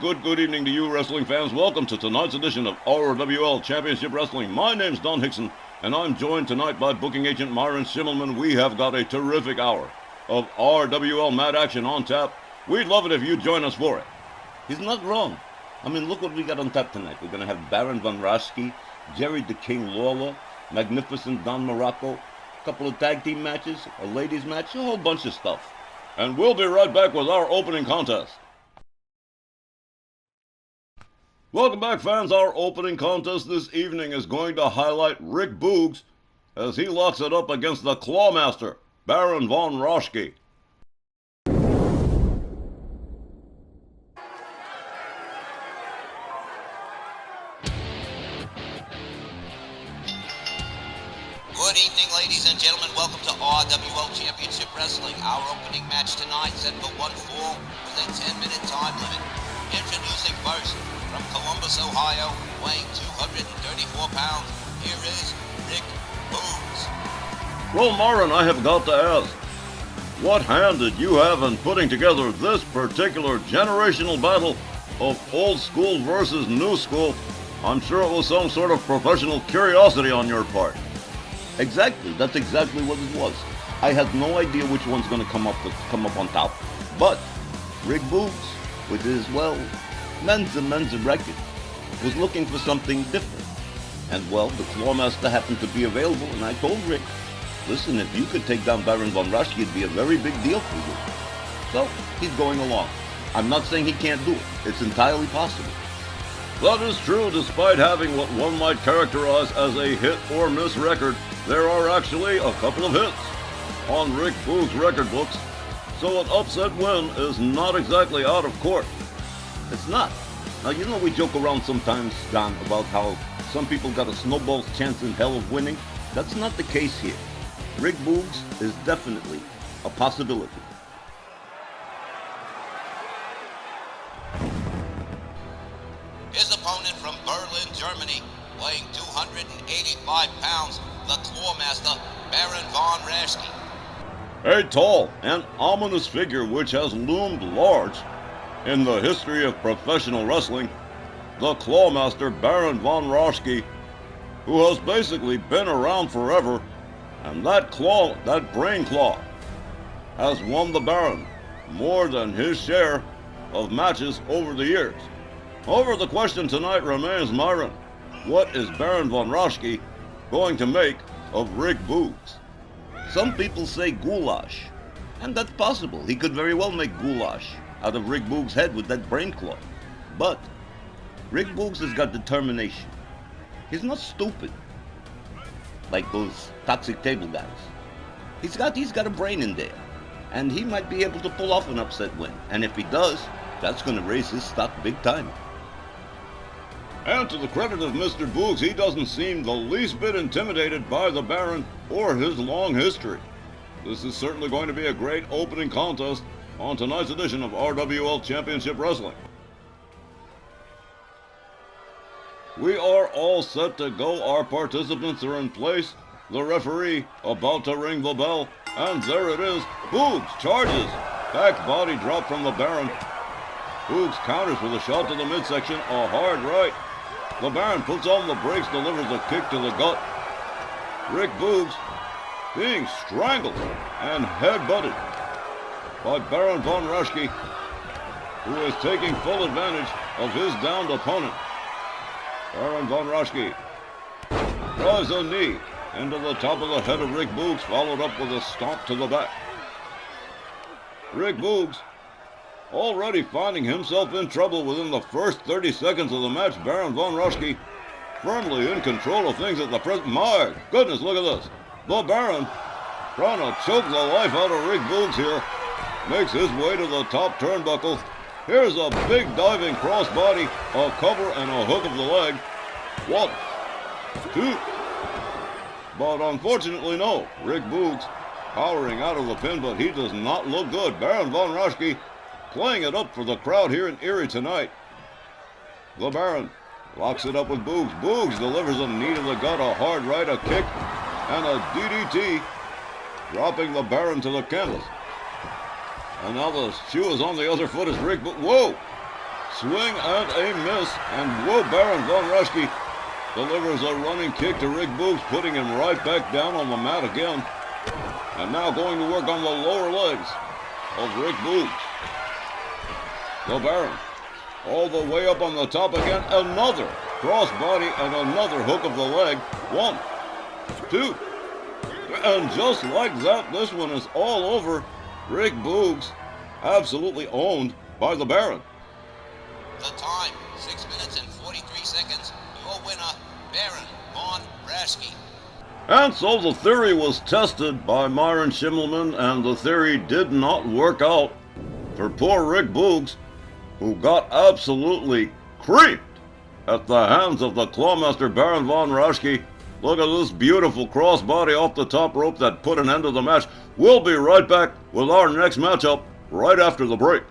good evening to you wrestling fans. Welcome to tonight's edition of RWL Championship Wrestling. My name's Don Hickson, and I'm joined tonight by booking agent Myron Schimmelman. We have got a terrific hour of RWL Mad Action on tap. We'd love it if you'd join us for it. He's not wrong. I mean, look what we got on tap tonight. We're going to have Baron von Raschke, Jerry the King Lawler, Magnificent Don Morocco, a couple of tag team matches, a ladies match, a whole bunch of stuff. And we'll be right back with our opening contest. Welcome back, fans. Our opening contest this evening is going to highlight Rick Boogs as he locks it up against the Clawmaster, Baron von Raschke. Good evening, ladies and gentlemen. Welcome to RWL Championship Wrestling. Our opening match tonight set for one fall with a 10-minute time limit. Introducing first, from Columbus, Ohio, weighing 234 pounds, here is Rick Boogs. Well, Myron, I have got to ask, what hand did you have in putting together this particular generational battle of old school versus new school? I'm sure it was some sort of professional curiosity on your part. Exactly. That's exactly what it was. I had no idea which one's going to come up on top. But Rick Boogs, with his, men's record, was looking for something different. And, the Clawmaster happened to be available, and I told Rick, listen, if you could take down Baron von Raschke, it'd be a very big deal for you. So, he's going along. I'm not saying he can't do it. It's entirely possible. That is true. Despite having what one might characterize as a hit or miss record, there are actually a couple of hits on Rick Boogs' record books, so an upset win is not exactly out of court. It's not. Now, we joke around sometimes, Don, about how some people got a snowball's chance in hell of winning. That's not the case here. Rick Boogs is definitely a possibility. His opponent from Berlin, Germany, weighing 285 pounds, the Clawmaster, Baron von Raschke. A tall and ominous figure which has loomed large in the history of professional wrestling, the Clawmaster, Baron von Raschke, who has basically been around forever, and that brain claw, has won the Baron more than his share of matches over the years. However, the question tonight remains, Myron, what is Baron von Raschke going to make of Rick Boogs? Some people say goulash, and that's possible. He could very well make goulash out of Rick Boogs' head with that brain claw. But Rick Boogs has got determination. He's not stupid like those toxic table guys. He's got a brain in there, and he might be able to pull off an upset win. And if he does, that's going to raise his stock big time. And to the credit of Mr. Boogs, he doesn't seem the least bit intimidated by the Baron or his long history. This is certainly going to be a great opening contest on tonight's edition of RWL Championship Wrestling. We are all set to go. Our participants are in place. The referee about to ring the bell. And there it is. Boogs charges. Back body drop from the Baron. Boogs counters with a shot to the midsection. A hard right. The Baron puts on the brakes, delivers a kick to the gut. Rick Boogs being strangled and headbutted by Baron von Raschke, who is taking full advantage of his downed opponent. Baron von Raschke drives a knee into the top of the head of Rick Boogs, followed up with a stomp to the back. Rick Boogs already finding himself in trouble within the first 30 seconds of the match. Baron von Raschke firmly in control of things at the present. My goodness, look at this. The Baron trying to choke the life out of Rick Boogs here. Makes his way to the top turnbuckle. Here's a big diving crossbody, a cover and a hook of the leg. 1, 2. But unfortunately, no. Rick Boogs powering out of the pin, but he does not look good. Baron von Raschke playing it up for the crowd here in Erie tonight. The Baron locks it up with Boogs. Boogs delivers a knee to the gut, a hard right, a kick, and a DDT, dropping the Baron to the canvas. And now the shoe is on the other foot as Rick, whoa! Swing and a miss, and Baron von Raschke delivers a running kick to Rick Boogs, putting him right back down on the mat again. And now going to work on the lower legs of Rick Boogs. The Baron, all the way up on the top again. Another crossbody and another hook of the leg. 1, 2, and just like that, this one is all over. Rick Boogs absolutely owned by the Baron. The time, 6 minutes and 43 seconds. Your winner, Baron von Raschke. And so the theory was tested by Myron Schimmelman, and the theory did not work out for poor Rick Boogs, who got absolutely creamed at the hands of the Clawmaster Baron von Raschke. Look at this beautiful crossbody off the top rope that put an end to the match. We'll be right back with our next matchup right after the break.